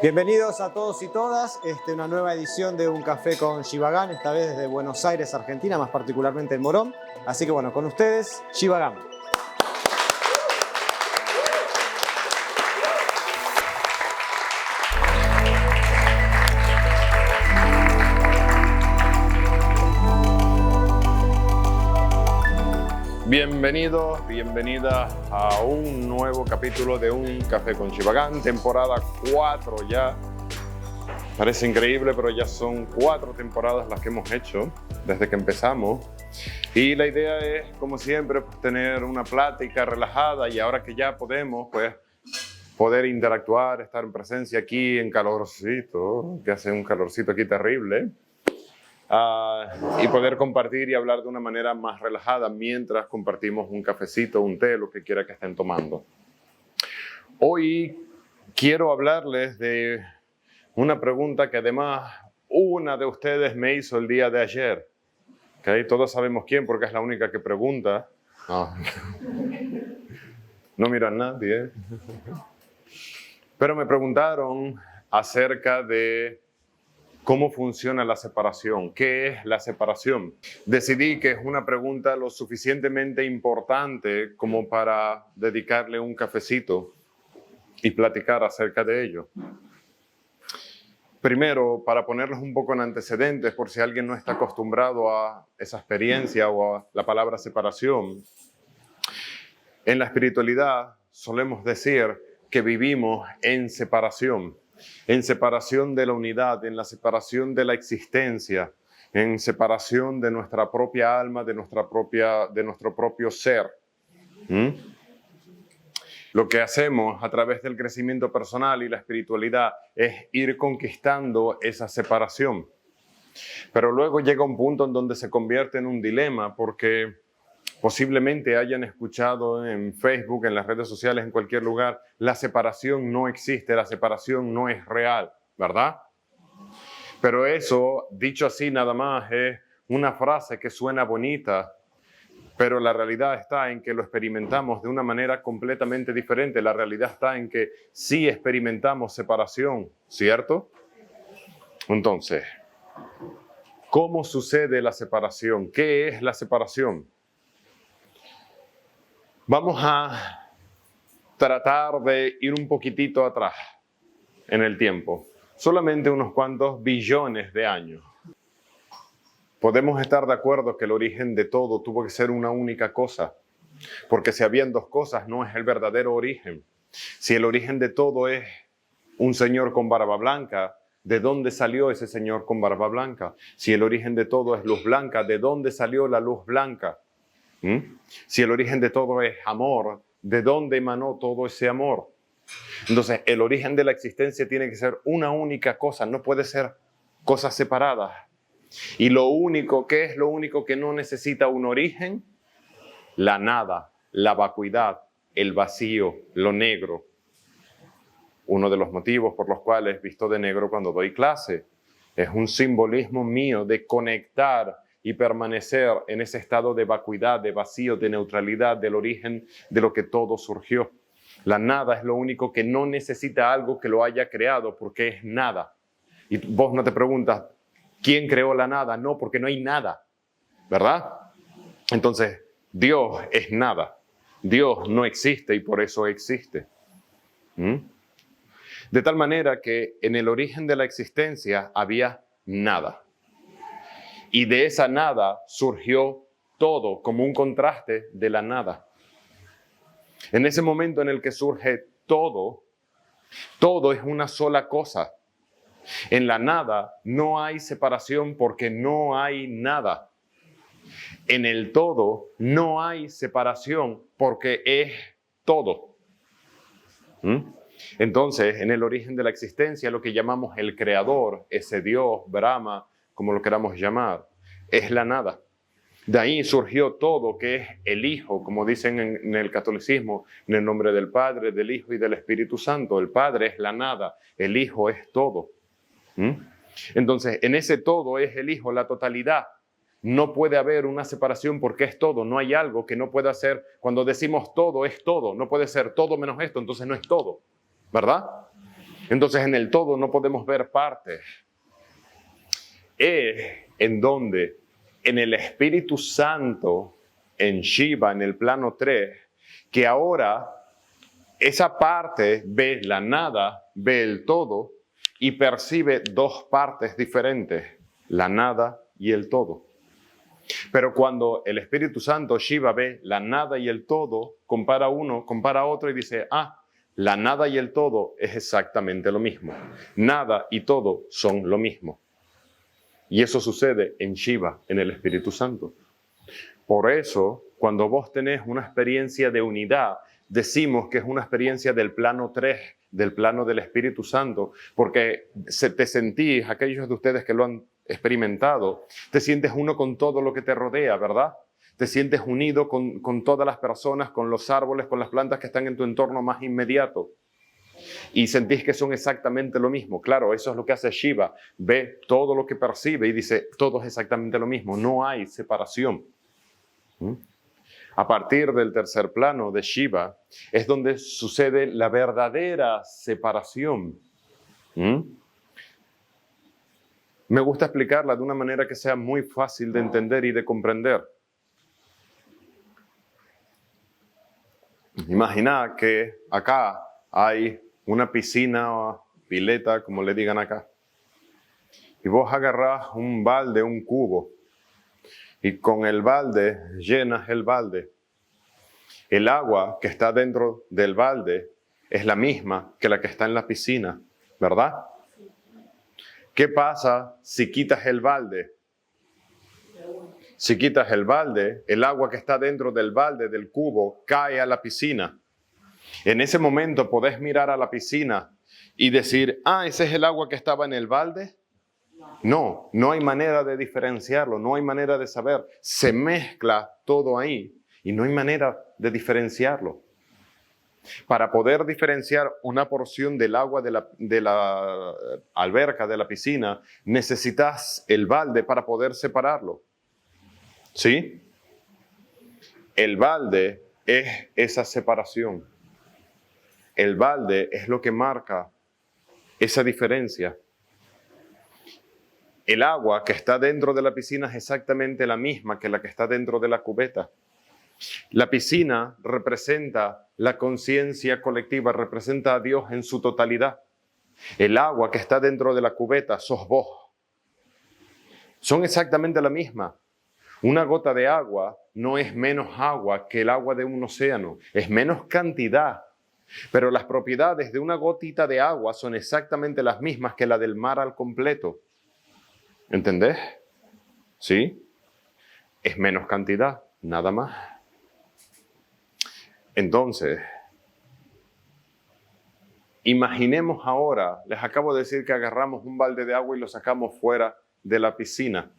Bienvenidos a todos y todas, una nueva edición de Un Café con Shivagam, esta vez desde Buenos Aires, Argentina, más particularmente en Morón. Así que bueno, con ustedes, Shivagam. Bienvenidos, bienvenidas a un nuevo capítulo de Un Café con Shivagam, temporada 4 ya. Parece increíble, pero ya son 4 temporadas las que hemos hecho desde que empezamos. Y la idea es, como siempre, pues, tener una plática relajada, y ahora que ya podemos, pues, poder interactuar, estar en presencia aquí en calorcito, que hace un calorcito aquí terrible. Y poder compartir y hablar de una manera más relajada mientras compartimos un cafecito, un té, lo que quiera que estén tomando. Hoy quiero hablarles de una pregunta que además una de ustedes me hizo el día de ayer. ¿Okay? Todos sabemos quién, porque es la única que pregunta. No miran a nadie. Pero me preguntaron acerca de ¿cómo funciona la separación? ¿Qué es la separación? Decidí que es una pregunta lo suficientemente importante como para dedicarle un cafecito y platicar acerca de ello. Primero, para ponerles un poco en antecedentes, por si alguien no está acostumbrado a esa experiencia o a la palabra separación, en la espiritualidad solemos decir que vivimos en separación de la unidad, en la separación de la existencia, en separación de nuestra propia alma, de nuestro propio ser. Lo que hacemos a través del crecimiento personal y la espiritualidad es ir conquistando esa separación. Pero luego llega un punto en donde se convierte en un dilema, porque posiblemente hayan escuchado en Facebook, en las redes sociales, en cualquier lugar, la separación no existe, la separación no es real, ¿verdad? Pero eso, dicho así nada más, es una frase que suena bonita, pero la realidad está en que lo experimentamos de una manera completamente diferente. La realidad está en que sí experimentamos separación, ¿cierto? Entonces, ¿cómo sucede la separación? ¿Qué es la separación? Vamos a tratar de ir un poquitito atrás en el tiempo, solamente unos cuantos billones de años. Podemos estar de acuerdo que el origen de todo tuvo que ser una única cosa, porque si habían dos cosas no es el verdadero origen. Si el origen de todo es un señor con barba blanca, ¿de dónde salió ese señor con barba blanca? Si el origen de todo es luz blanca, ¿de dónde salió la luz blanca? Si el origen de todo es amor, ¿de dónde emanó todo ese amor? Entonces, el origen de la existencia tiene que ser una única cosa, no puede ser cosas separadas. Y ¿qué es lo único que no necesita un origen? La nada, la vacuidad, el vacío, lo negro. Uno de los motivos por los cuales visto de negro cuando doy clase es un simbolismo mío de conectar y permanecer en ese estado de vacuidad, de vacío, de neutralidad, del origen de lo que todo surgió. La nada es lo único que no necesita algo que lo haya creado, porque es nada. Y vos no te preguntas, ¿quién creó la nada? No, porque no hay nada, ¿verdad? Entonces, Dios es nada. Dios no existe y por eso existe. De tal manera que en el origen de la existencia había nada. Y de esa nada surgió todo como un contraste de la nada. En ese momento en el que surge todo, todo es una sola cosa. En la nada no hay separación porque no hay nada. En el todo no hay separación porque es todo. Entonces, en el origen de la existencia, lo que llamamos el creador, ese Dios, Brahma, como lo queramos llamar, es la nada. De ahí surgió todo, que es el Hijo, como dicen en el catolicismo, en el nombre del Padre, del Hijo y del Espíritu Santo. El Padre es la nada, el Hijo es todo. Entonces, en ese todo es el Hijo, la totalidad. No puede haber una separación porque es todo. No hay algo que no pueda ser. Cuando decimos todo, es todo. No puede ser todo menos esto, entonces no es todo, ¿verdad? Entonces en el todo no podemos ver partes. Es en donde, en el Espíritu Santo, en Shiva, en el plano 3, que ahora esa parte ve la nada, ve el todo y percibe dos partes diferentes, la nada y el todo. Pero cuando el Espíritu Santo, Shiva, ve la nada y el todo, compara uno, compara otro y dice, la nada y el todo es exactamente lo mismo. Nada y todo son lo mismo. Y eso sucede en Shiva, en el Espíritu Santo. Por eso, cuando vos tenés una experiencia de unidad, decimos que es una experiencia del plano 3, del plano del Espíritu Santo, porque te sentís, aquellos de ustedes que lo han experimentado, te sientes uno con todo lo que te rodea, ¿verdad? Te sientes unido con todas las personas, con los árboles, con las plantas que están en tu entorno más inmediato. Y sentís que son exactamente lo mismo. Claro, eso es lo que hace Shiva. Ve todo lo que percibe y dice, todo es exactamente lo mismo. No hay separación. A partir del tercer plano de Shiva es donde sucede la verdadera separación. Me gusta explicarla de una manera que sea muy fácil de entender y de comprender. Imagina que acá hay una piscina o pileta, como le digan acá. Y vos agarrás un balde, un cubo, y con el balde llenas el balde. El agua que está dentro del balde es la misma que la que está en la piscina, ¿verdad? ¿Qué pasa si quitas el balde? Si quitas el balde, el agua que está dentro del balde, del cubo, cae a la piscina. En ese momento podés mirar a la piscina y decir, ¿ese es el agua que estaba en el balde? No, no hay manera de diferenciarlo, no hay manera de saber. Se mezcla todo ahí y no hay manera de diferenciarlo. Para poder diferenciar una porción del agua de la alberca, de la piscina, necesitas el balde para poder separarlo. ¿Sí? El balde es esa separación. El balde es lo que marca esa diferencia. El agua que está dentro de la piscina es exactamente la misma que la que está dentro de la cubeta. La piscina representa la conciencia colectiva, representa a Dios en su totalidad. El agua que está dentro de la cubeta sos vos. Son exactamente la misma. Una gota de agua no es menos agua que el agua de un océano, es menos cantidad. Pero las propiedades de una gotita de agua son exactamente las mismas que la del mar al completo. ¿Entendés? ¿Sí? Es menos cantidad, nada más. Entonces, imaginemos ahora, les acabo de decir que agarramos un balde de agua y lo sacamos fuera de la piscina.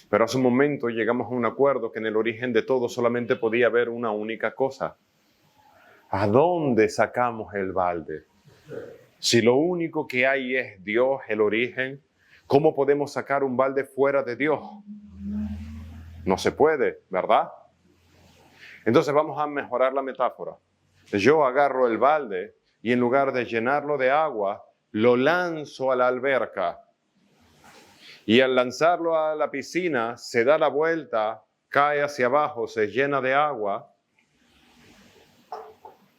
Pero hace un momento llegamos a un acuerdo que en el origen de todo solamente podía haber una única cosa. ¿A dónde sacamos el balde? Si lo único que hay es Dios, el origen, ¿cómo podemos sacar un balde fuera de Dios? No se puede, ¿verdad? Entonces vamos a mejorar la metáfora. Yo agarro el balde y en lugar de llenarlo de agua, lo lanzo a la alberca. Y al lanzarlo a la piscina, se da la vuelta, cae hacia abajo, se llena de agua.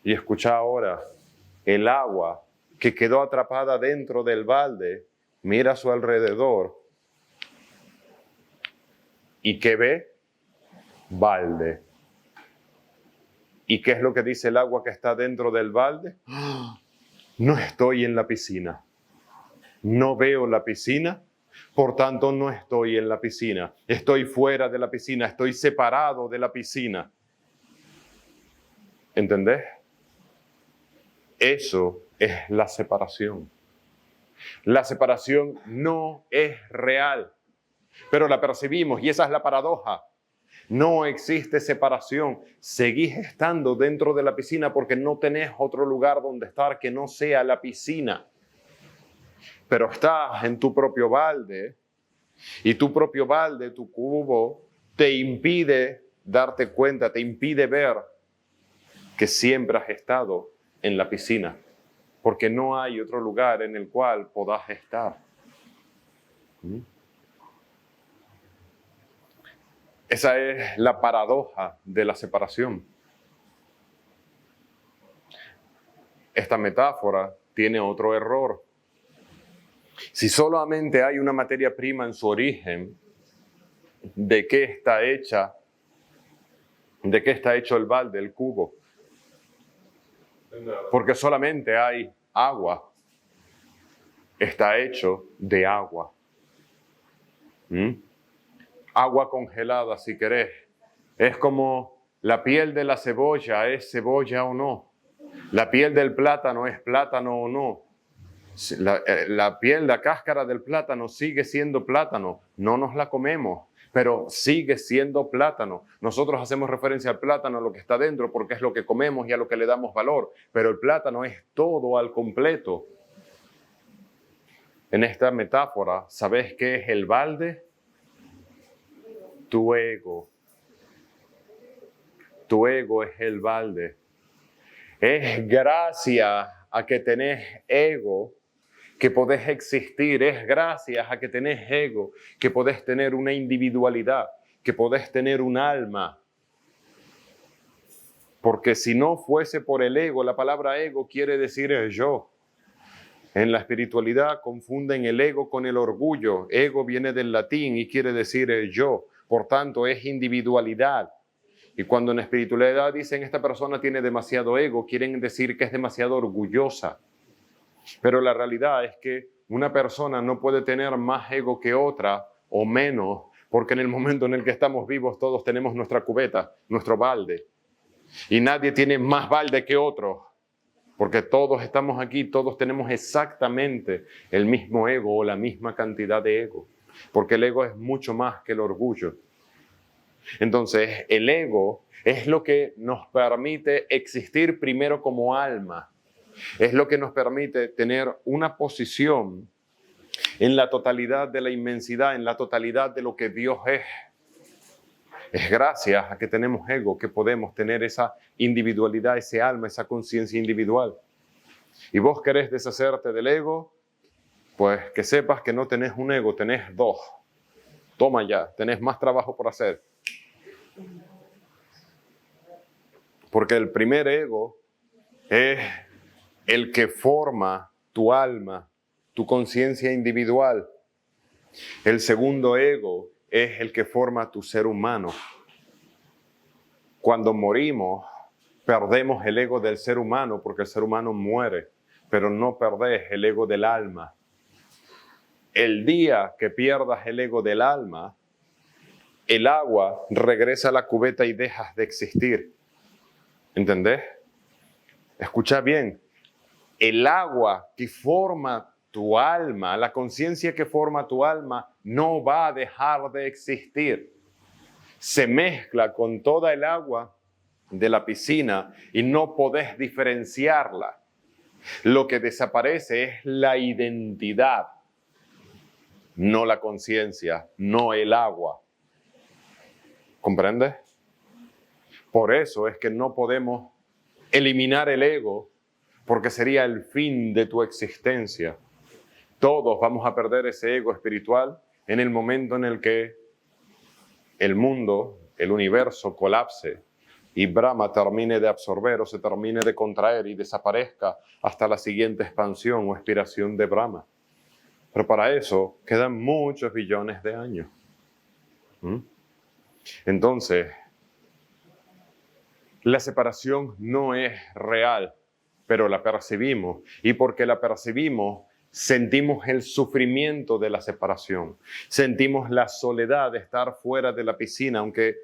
Y escucha ahora, el agua que quedó atrapada dentro del balde, mira a su alrededor. ¿Y qué ve? Balde. ¿Y qué es lo que dice el agua que está dentro del balde? No estoy en la piscina. No veo la piscina, por tanto no estoy en la piscina. Estoy fuera de la piscina, estoy separado de la piscina. ¿Entendés? Eso es la separación. La separación no es real, pero la percibimos y esa es la paradoja. No existe separación. Seguís estando dentro de la piscina porque no tenés otro lugar donde estar que no sea la piscina. Pero estás en tu propio balde y tu propio balde, tu cubo, te impide darte cuenta, te impide ver que siempre has estado en la piscina. porque no hay otro lugar en el cual podás estar. Esa es la paradoja de la separación. Esta metáfora tiene otro error. Si solamente hay una materia prima en su origen, ¿de qué está hecha? ¿De qué está hecho el balde, el cubo? Porque solamente hay agua. Está hecho de agua. Agua congelada, si querés. Es como la piel de la cebolla, ¿es cebolla o no? La piel del plátano, ¿es plátano o no? La piel, la cáscara del plátano sigue siendo plátano. No nos la comemos, pero sigue siendo plátano. Nosotros hacemos referencia al plátano, a lo que está dentro, porque es lo que comemos y a lo que le damos valor. Pero el plátano es todo al completo. En esta metáfora, ¿sabes qué es el balde? Tu ego. Tu ego es el balde. Es gracias a que tenés ego que podés existir. Es gracias a que tenés ego que podés tener una individualidad, que podés tener un alma. Porque si no fuese por el ego, la palabra ego quiere decir yo. En la espiritualidad confunden el ego con el orgullo. Ego viene del latín y quiere decir yo. Por tanto, es individualidad. Y cuando en la espiritualidad dicen esta persona tiene demasiado ego, quieren decir que es demasiado orgullosa. Pero la realidad es que una persona no puede tener más ego que otra o menos, porque en el momento en el que estamos vivos todos tenemos nuestra cubeta, nuestro balde. Y nadie tiene más balde que otro, porque todos estamos aquí, todos tenemos exactamente el mismo ego o la misma cantidad de ego. Porque el ego es mucho más que el orgullo. Entonces, el ego es lo que nos permite existir primero como alma. Es lo que nos permite tener una posición en la totalidad de la inmensidad, en la totalidad de lo que Dios es. Es gracias a que tenemos ego que podemos tener esa individualidad, ese alma, esa conciencia individual. Y vos querés deshacerte del ego, pues que sepas que no tenés un ego, tenés dos. Toma ya, tenés más trabajo por hacer. Porque el primer ego es el que forma tu alma, tu conciencia individual. El segundo ego es el que forma tu ser humano. Cuando morimos, perdemos el ego del ser humano porque el ser humano muere, pero no perdés el ego del alma. El día que pierdas el ego del alma, el agua regresa a la cubeta y dejas de existir. ¿Entendés? Escucha bien. El agua que forma tu alma, la conciencia que forma tu alma, no va a dejar de existir. Se mezcla con toda el agua de la piscina y no podés diferenciarla. Lo que desaparece es la identidad, no la conciencia, no el agua. ¿Comprendes? Por eso es que no podemos eliminar el ego, porque sería el fin de tu existencia. Todos vamos a perder ese ego espiritual en el momento en el que el mundo, el universo colapse y Brahma termine de absorber o se termine de contraer y desaparezca hasta la siguiente expansión o expiración de Brahma. Pero para eso quedan muchos billones de años. Entonces, la separación no es real, pero la percibimos. Y porque la percibimos, sentimos el sufrimiento de la separación. Sentimos la soledad de estar fuera de la piscina, aunque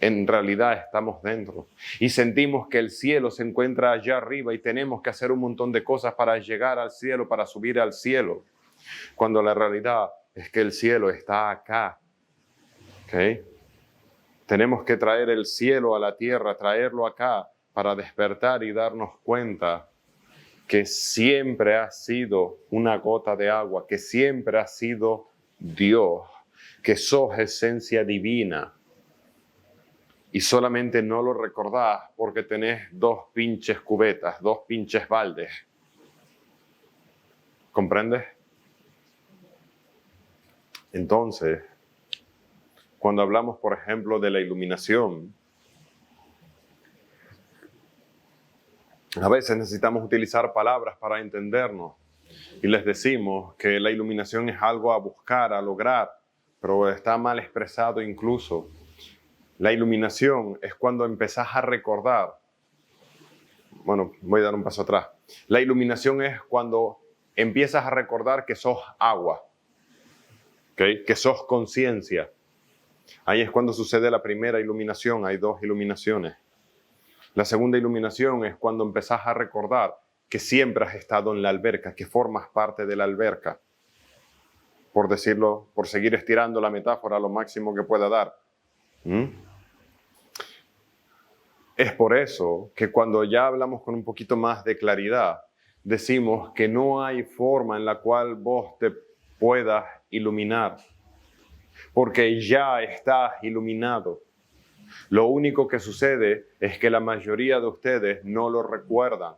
en realidad estamos dentro. Y sentimos que el cielo se encuentra allá arriba y tenemos que hacer un montón de cosas para llegar al cielo, para subir al cielo. Cuando la realidad es que el cielo está acá. ¿Okay? Tenemos que traer el cielo a la tierra, traerlo acá para despertar y darnos cuenta que siempre ha sido una gota de agua, que siempre ha sido Dios, que sos esencia divina. Y solamente no lo recordás porque tenés dos pinches cubetas, dos pinches baldes. ¿Comprendes? Entonces, cuando hablamos, por ejemplo, de la iluminación, a veces necesitamos utilizar palabras para entendernos y les decimos que la iluminación es algo a buscar, a lograr, pero está mal expresado incluso. La iluminación es cuando empezás a recordar. Bueno, voy a dar un paso atrás. La iluminación es cuando empiezas a recordar que sos agua, ¿okay? Que sos conciencia. Ahí es cuando sucede la primera iluminación. Hay dos iluminaciones. La segunda iluminación es cuando empezás a recordar que siempre has estado en la alberca, que formas parte de la alberca. Por decirlo, por seguir estirando la metáfora lo máximo que pueda dar. Es por eso que cuando ya hablamos con un poquito más de claridad, decimos que no hay forma en la cual vos te puedas iluminar, porque ya estás iluminado. Lo único que sucede es que la mayoría de ustedes no lo recuerdan.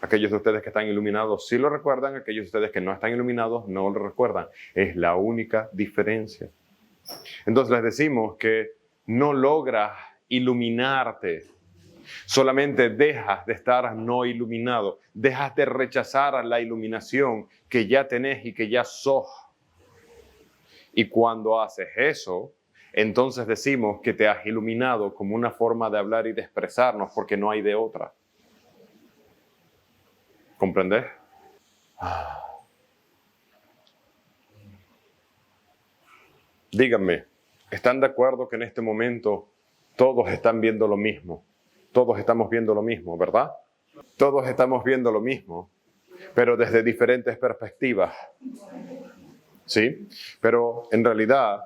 Aquellos de ustedes que están iluminados sí lo recuerdan, aquellos de ustedes que no están iluminados no lo recuerdan. Es la única diferencia. Entonces les decimos que no logras iluminarte. Solamente dejas de estar no iluminado. Dejas de rechazar la iluminación que ya tenés y que ya sos. Y cuando haces eso, entonces decimos que te has iluminado como una forma de hablar y de expresarnos porque no hay de otra. ¿Comprendés? Díganme, ¿están de acuerdo que en este momento todos están viendo lo mismo? Todos estamos viendo lo mismo, ¿verdad? Todos estamos viendo lo mismo, pero desde diferentes perspectivas. ¿Sí? Pero en realidad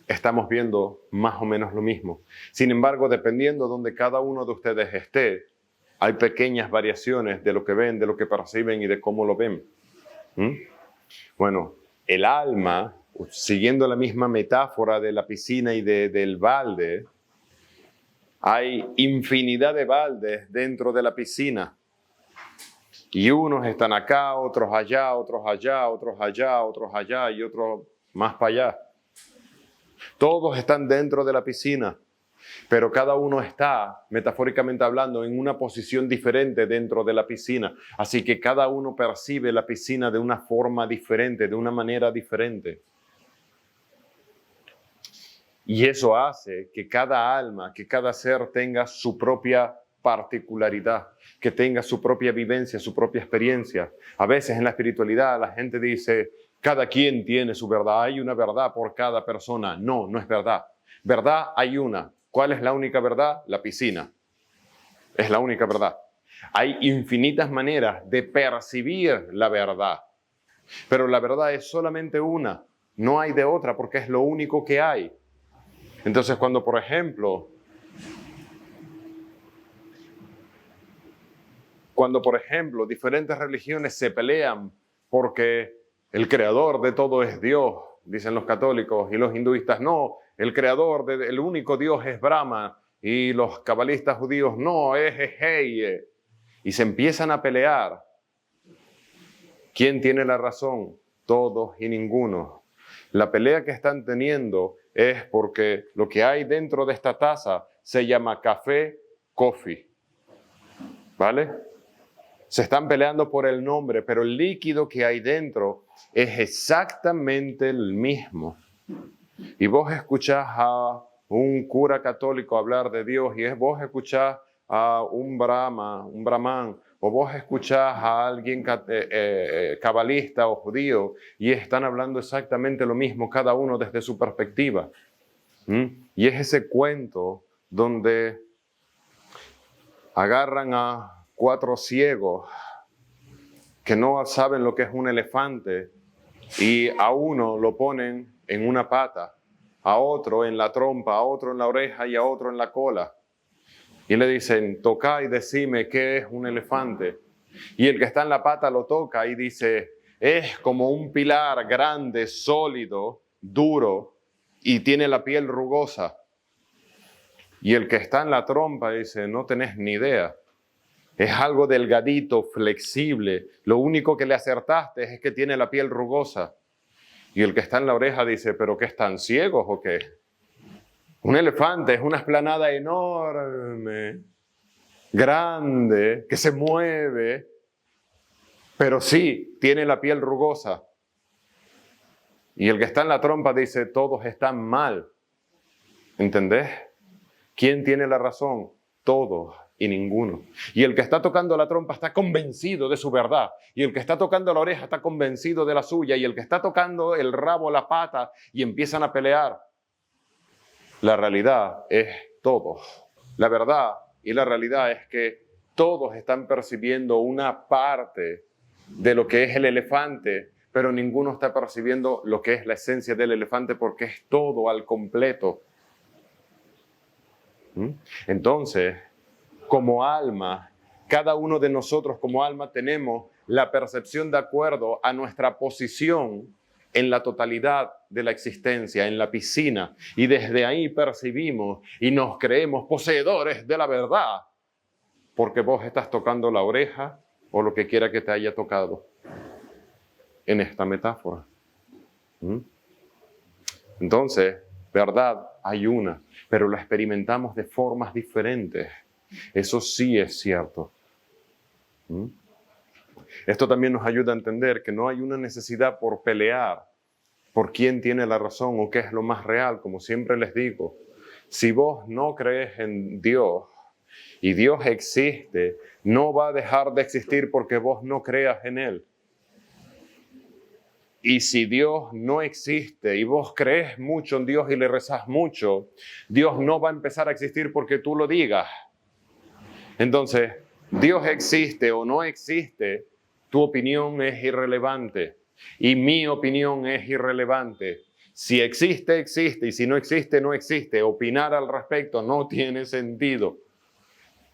estamos viendo más o menos lo mismo. Sin embargo, dependiendo de donde cada uno de ustedes esté, hay pequeñas variaciones de lo que ven, de lo que perciben y de cómo lo ven. Bueno, el alma, siguiendo la misma metáfora de la piscina y del balde, hay infinidad de baldes dentro de la piscina. Y unos están acá, otros allá, otros allá, otros allá, otros allá y otros más para allá. Todos están dentro de la piscina, pero cada uno está, metafóricamente hablando, en una posición diferente dentro de la piscina. Así que cada uno percibe la piscina de una forma diferente, de una manera diferente. Y eso hace que cada alma, que cada ser tenga su propia particularidad, que tenga su propia vivencia, su propia experiencia. A veces en la espiritualidad la gente dice, cada quien tiene su verdad, hay una verdad por cada persona. No, no es verdad. Verdad hay una. ¿Cuál es la única verdad? La piscina. Es la única verdad. Hay infinitas maneras de percibir la verdad, pero la verdad es solamente una. No hay de otra porque es lo único que hay. Entonces, cuando, por ejemplo, diferentes religiones se pelean porque el creador de todo es Dios, dicen los católicos, y los hinduistas no, el único Dios es Brahma, y los cabalistas judíos no, es Heye, y se empiezan a pelear. ¿Quién tiene la razón? Todos y ninguno. La pelea que están teniendo es porque lo que hay dentro de esta taza se llama café, coffee. ¿Vale? Se están peleando por el nombre, pero el líquido que hay dentro es exactamente el mismo. Y vos escuchás a un cura católico hablar de Dios, y vos escuchás a un brahman, o vos escuchás a alguien cabalista o judío, y están hablando exactamente lo mismo, cada uno desde su perspectiva. Y es ese cuento donde agarran a 4 ciegos que no saben lo que es un elefante, y a uno lo ponen en una pata, a otro en la trompa, a otro en la oreja y a otro en la cola. Y le dicen, toca y decime qué es un elefante. Y el que está en la pata lo toca y dice, es como un pilar grande, sólido, duro, y tiene la piel rugosa. Y el que está en la trompa dice, no tenés ni idea. Es algo delgadito, flexible. Lo único que le acertaste es que tiene la piel rugosa. Y el que está en la oreja dice, ¿pero qué están ciegos o qué? Un elefante es una explanada enorme, grande, que se mueve, pero sí, tiene la piel rugosa. Y el que está en la trompa dice, todos están mal. ¿Entendés? ¿Quién tiene la razón? Todos y ninguno. Y el que está tocando la trompa está convencido de su verdad. Y el que está tocando la oreja está convencido de la suya. Y el que está tocando el rabo, la pata, y empiezan a pelear. La realidad es todos. La verdad y la realidad es que todos están percibiendo una parte de lo que es el elefante, pero ninguno está percibiendo lo que es la esencia del elefante porque es todo al completo. Entonces, como alma, cada uno de nosotros como alma tenemos la percepción de acuerdo a nuestra posición en la totalidad de la existencia, en la piscina, y desde ahí percibimos y nos creemos poseedores de la verdad, porque vos estás tocando la oreja o lo que quiera que te haya tocado en esta metáfora. Entonces, verdad hay una, pero la experimentamos de formas diferentes. Eso sí es cierto. Esto también nos ayuda a entender que no hay una necesidad por pelear por quién tiene la razón o qué es lo más real. Como siempre les digo, si vos no crees en Dios y Dios existe, no va a dejar de existir porque vos no creas en Él. Y si Dios no existe y vos crees mucho en Dios y le rezás mucho, Dios no va a empezar a existir porque tú lo digas. Entonces, Dios existe o no existe, tu opinión es irrelevante y mi opinión es irrelevante. Si existe, existe, y si no existe, no existe. Opinar al respecto no tiene sentido.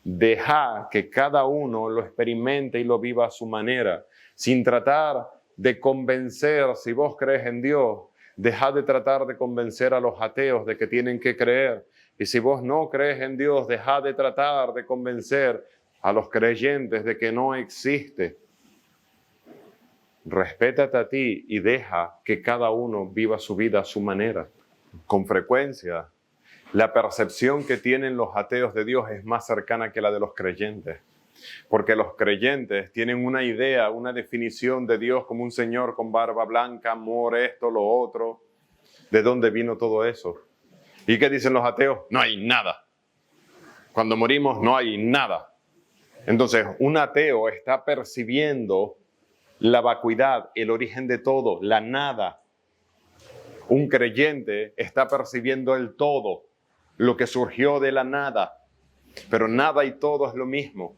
Deja que cada uno lo experimente y lo viva a su manera, sin tratar de convencer. Si vos crees en Dios, deja de tratar de convencer a los ateos de que tienen que creer. Y si vos no crees en Dios, deja de tratar de convencer a los creyentes de que no existe. Respétate a ti y deja que cada uno viva su vida a su manera. Con frecuencia, la percepción que tienen los ateos de Dios es más cercana que la de los creyentes. Porque los creyentes tienen una idea, una definición de Dios como un señor con barba blanca, amor, esto, lo otro. ¿De dónde vino todo eso? ¿Y qué dicen los ateos? No hay nada. Cuando morimos no hay nada. Entonces, un ateo está percibiendo la vacuidad, el origen de todo, la nada. Un creyente está percibiendo el todo, lo que surgió de la nada. Pero nada y todo es lo mismo.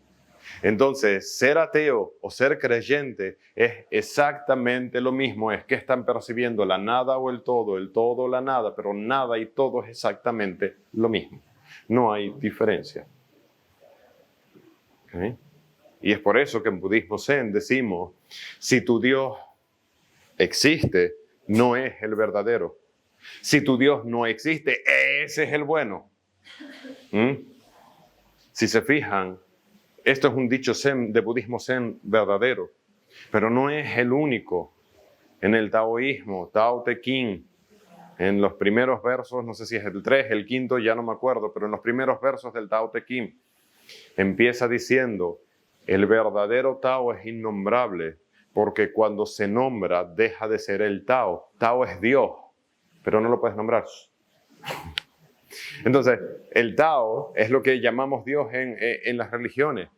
Entonces, ser ateo o ser creyente es exactamente lo mismo. Es que están percibiendo la nada o el todo, la nada, pero nada y todo es exactamente lo mismo. No hay diferencia. ¿Okay? Y es por eso que en budismo zen decimos, si tu Dios existe, no es el verdadero. Si tu Dios no existe, ese es el bueno. Si se fijan, esto es un dicho zen, de budismo zen verdadero, pero no es el único. En el taoísmo, Tao Te Ching, en los primeros versos, no sé si es el 3, el 5, ya no me acuerdo, pero en los primeros versos del Tao Te Ching, empieza diciendo, el verdadero Tao es innombrable, porque cuando se nombra, deja de ser el Tao. Tao es Dios, pero no lo puedes nombrar. Entonces, el Tao es lo que llamamos Dios en las religiones.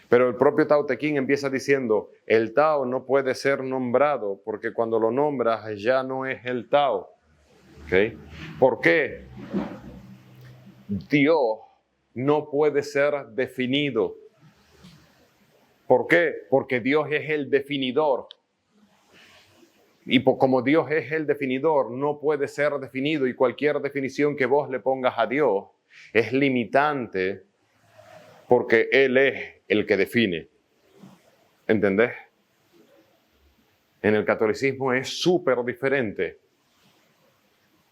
Pero el propio Tao Te Ching empieza diciendo, el Tao no puede ser nombrado porque cuando lo nombras ya no es el Tao. ¿Okay? ¿Por qué? Dios no puede ser definido. ¿Por qué? Porque Dios es el definidor. Y como Dios es el definidor, no puede ser definido y cualquier definición que vos le pongas a Dios es limitante porque Él es el que define. ¿Entendés? En el catolicismo es súper diferente.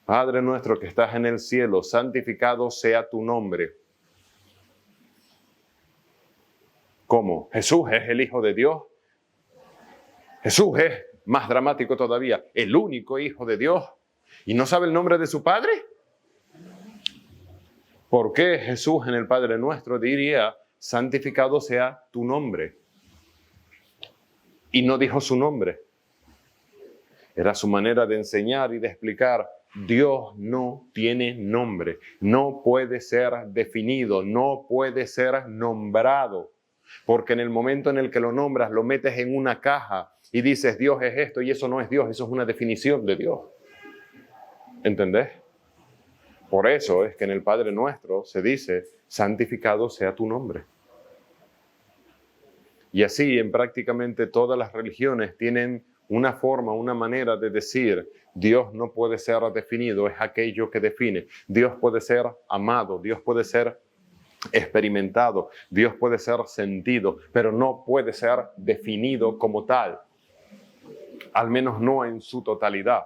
Padre nuestro que estás en el cielo, santificado sea tu nombre. ¿Cómo? ¿Jesús es el Hijo de Dios? Jesús es, más dramático todavía, el único Hijo de Dios. ¿Y no sabe el nombre de su Padre? ¿Por qué Jesús en el Padre Nuestro diría, santificado sea tu nombre? Y no dijo su nombre. Era su manera de enseñar y de explicar. Dios no tiene nombre, no puede ser definido, no puede ser nombrado. Porque en el momento en el que lo nombras, lo metes en una caja y dices, Dios es esto, y eso no es Dios, eso es una definición de Dios. ¿Entendés? Por eso es que en el Padre Nuestro se dice, santificado sea tu nombre. Y así en prácticamente todas las religiones tienen una forma, una manera de decir, Dios no puede ser definido, es aquello que define. Dios puede ser amado, Dios puede ser experimentado, Dios puede ser sentido, pero no puede ser definido como tal. Al menos no en su totalidad,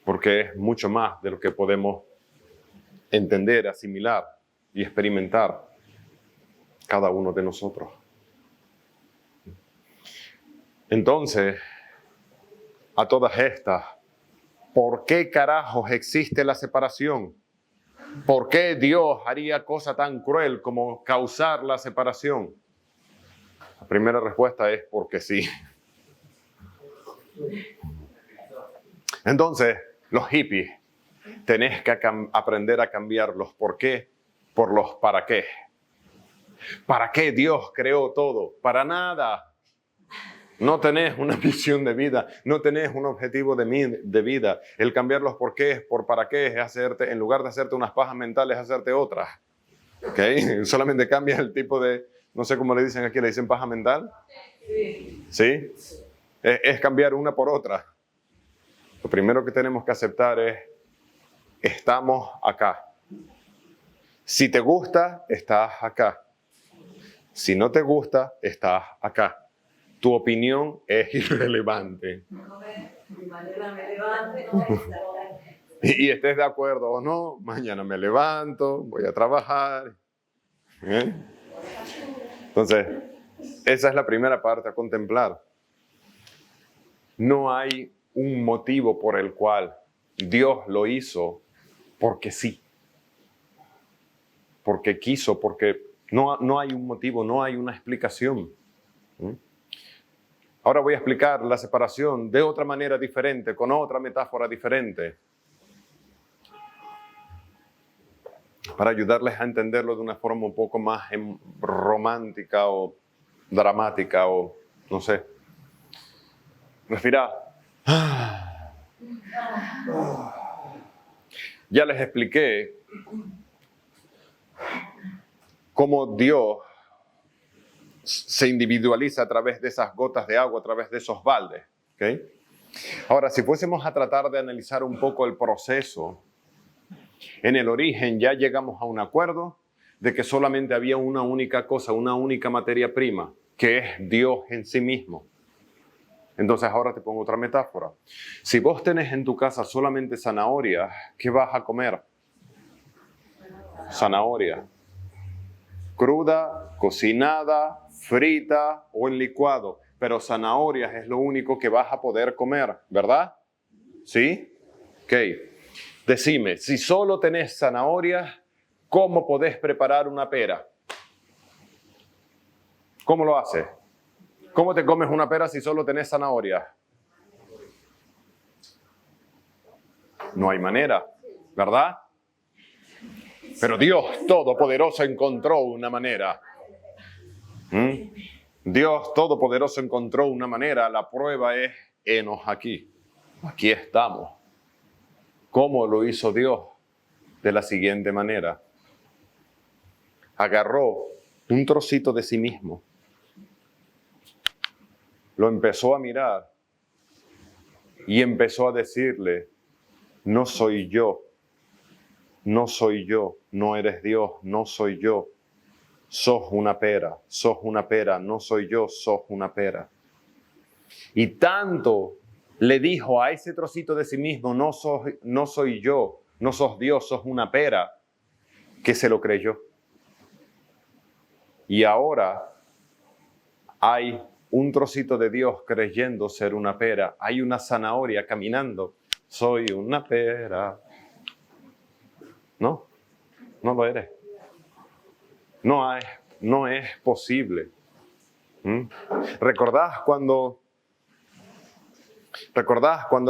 porque es mucho más de lo que podemos entender, asimilar y experimentar cada uno de nosotros. Entonces, a todas estas, ¿por qué carajos existe la separación? ¿Por qué Dios haría cosa tan cruel como causar la separación? La primera respuesta es porque sí. Entonces, los hippies, tenés que aprender a cambiar los por qué por los para qué. ¿Para qué Dios creó todo? Para nada. No tenés una visión de vida, no tenés un objetivo de vida. El cambiar los por qué por para qué es hacerte, en lugar de hacerte unas pajas mentales, hacerte otras. ¿Okay? Solamente cambias el tipo de, no sé cómo le dicen aquí, ¿le dicen paja mental? ¿Sí? Es cambiar una por otra. Lo primero que tenemos que aceptar es, estamos acá. Si te gusta, estás acá. Si no te gusta, estás acá. Tu opinión es irrelevante. Y estés de acuerdo o no, mañana me levanto, voy a trabajar. Entonces, esa es la primera parte a contemplar. No hay un motivo por el cual Dios lo hizo porque sí. Porque quiso, porque no hay un motivo, no hay una explicación. Ahora voy a explicar la separación de otra manera diferente, con otra metáfora diferente, para ayudarles a entenderlo de una forma un poco más romántica o dramática o no sé. Respira. Ya les expliqué cómo Dios se individualiza a través de esas gotas de agua, a través de esos baldes. ¿Okay? Ahora, si fuésemos a tratar de analizar un poco el proceso, en el origen ya llegamos a un acuerdo de que solamente había una única cosa, una única materia prima, que es Dios en sí mismo. Entonces ahora te pongo otra metáfora. Si vos tenés en tu casa solamente zanahorias, ¿qué vas a comer? Zanahoria. Cruda, cocinada, frita o en licuado. Pero zanahorias es lo único que vas a poder comer, ¿verdad? ¿Sí? Ok. Decime, si solo tenés zanahorias, ¿cómo podés preparar una pera? ¿Cómo lo haces? ¿Cómo te comes una pera si solo tenés zanahorias? No hay manera, ¿verdad? Pero Dios Todopoderoso encontró una manera. Dios Todopoderoso encontró una manera. La prueba es, henos aquí. Aquí estamos. ¿Cómo lo hizo Dios? De la siguiente manera. Agarró un trocito de sí mismo. Lo empezó a mirar. Y empezó a decirle, no soy yo. No soy yo, no eres Dios, no soy yo. Sos una pera, no soy yo, sos una pera. Y tanto le dijo a ese trocito de sí mismo, no soy yo, no sos Dios, sos una pera, que se lo creyó. Y ahora hay un trocito de Dios creyendo ser una pera. Hay una zanahoria caminando. Soy una pera. No, no lo eres. No es posible. ¿Recordás cuando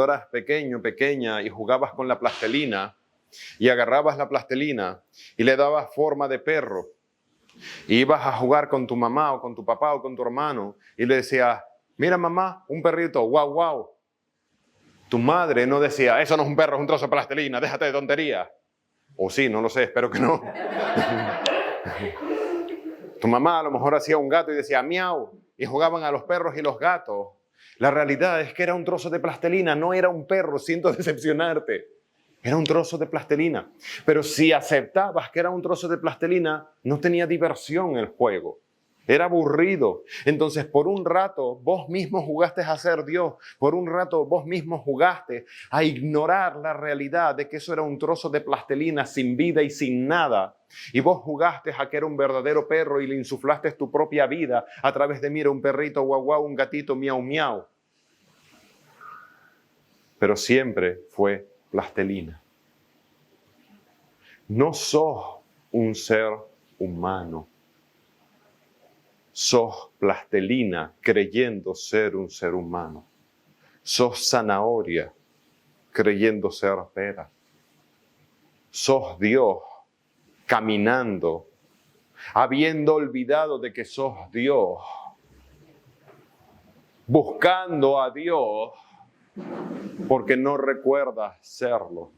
eras pequeño, pequeña y jugabas con la plastelina y agarrabas la plastelina y le dabas forma de perro? Y ibas a jugar con tu mamá o con tu papá o con tu hermano y le decías, mira mamá, un perrito, guau, guau. Tu madre no decía, eso no es un perro, es un trozo de plastelina, déjate de tontería. O sí, no lo sé, espero que no. Tu mamá a lo mejor hacía un gato y decía miau, y jugaban a los perros y los gatos. La realidad es que era un trozo de plastelina, no era un perro, siento decepcionarte. Era un trozo de plastelina. Pero si aceptabas que era un trozo de plastelina, no tenía diversión el juego. Era aburrido. Entonces, por un rato, vos mismo jugaste a ser Dios. Por un rato, vos mismo jugaste a ignorar la realidad de que eso era un trozo de plastelina sin vida y sin nada. Y vos jugaste a que era un verdadero perro y le insuflaste tu propia vida a través de, mira, un perrito, guau, guau, un gatito, miau, miau. Pero siempre fue plastelina. No sos un ser humano. Sos plastelina creyendo ser un ser humano. Sos zanahoria creyendo ser pera. Sos Dios caminando, habiendo olvidado de que sos Dios, buscando a Dios porque no recuerdas serlo.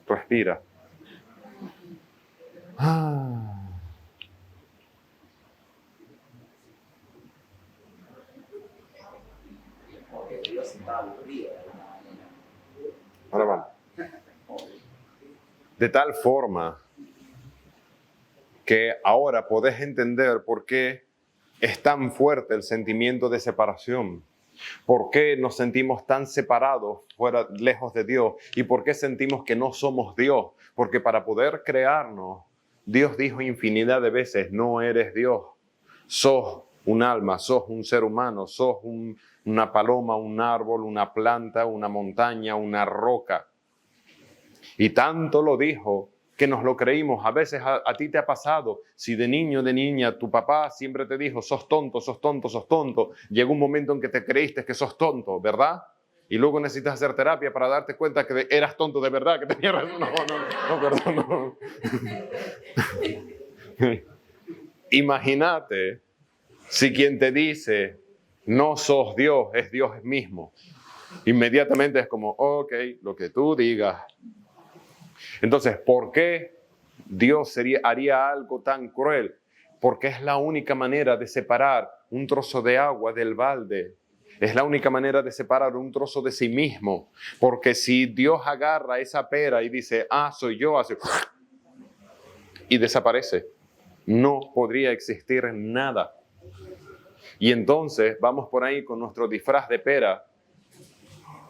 Respira. Ahora vamos. De tal forma que ahora podés entender por qué es tan fuerte el sentimiento de separación. ¿Por qué nos sentimos tan separados, lejos de Dios? ¿Y por qué sentimos que no somos Dios? Porque para poder crearnos, Dios dijo infinidad de veces, no eres Dios. Sos un alma, sos un ser humano, sos una paloma, un árbol, una planta, una montaña, una roca. Y tanto lo dijo que nos lo creímos. A veces a ti te ha pasado, si de niño, de niña, tu papá siempre te dijo, sos tonto, sos tonto, sos tonto. Llegó un momento en que te creíste que sos tonto, ¿verdad? Y luego necesitas hacer terapia para darte cuenta que eras tonto de verdad, que tenías razón. No, perdón, no. Imagínate si quien te dice, no sos Dios, es Dios mismo. Inmediatamente es como, ok, lo que tú digas. Entonces, ¿por qué Dios haría algo tan cruel? Porque es la única manera de separar un trozo de agua del balde. Es la única manera de separar un trozo de sí mismo. Porque si Dios agarra esa pera y dice, soy yo, hace y desaparece, no podría existir nada. Y entonces vamos por ahí con nuestro disfraz de pera,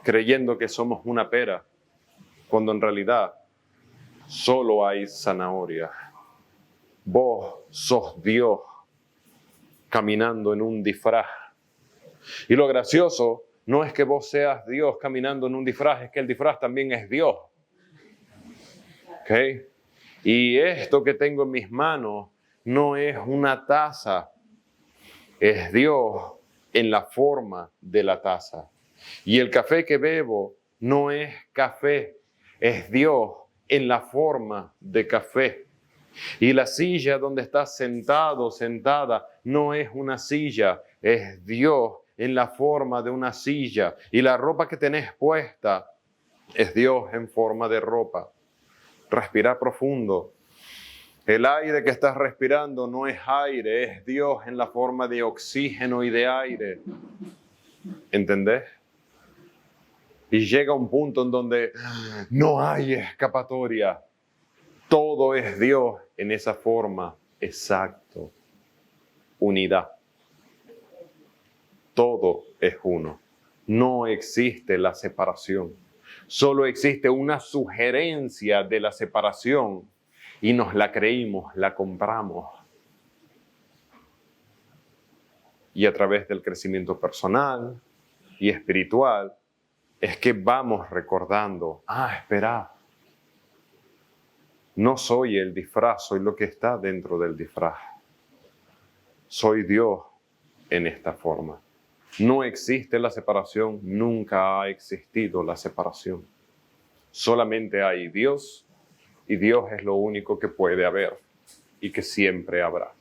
creyendo que somos una pera, cuando en realidad solo hay zanahoria. Vos sos Dios caminando en un disfraz. Y lo gracioso no es que vos seas Dios caminando en un disfraz, es que el disfraz también es Dios. ¿Ok? Y esto que tengo en mis manos no es una taza, es Dios en la forma de la taza. Y el café que bebo no es café, es Dios en la forma de café. Y la silla donde estás sentado, sentada, no es una silla, es Dios en la forma de una silla. Y la ropa que tenés puesta es Dios en forma de ropa. Respira profundo. El aire que estás respirando no es aire, es Dios en la forma de oxígeno y de aire. ¿Entendés? Y llega un punto en donde no hay escapatoria. Todo es Dios en esa forma. Exacto. Unidad. Todo es uno. No existe la separación. Solo existe una sugerencia de la separación. y nos la creímos, la compramos. Y a través del crecimiento personal y espiritual es que vamos recordando, espera, no soy el disfraz, soy lo que está dentro del disfraz. Soy Dios en esta forma. No existe la separación, nunca ha existido la separación. Solamente hay Dios y Dios es lo único que puede haber y que siempre habrá.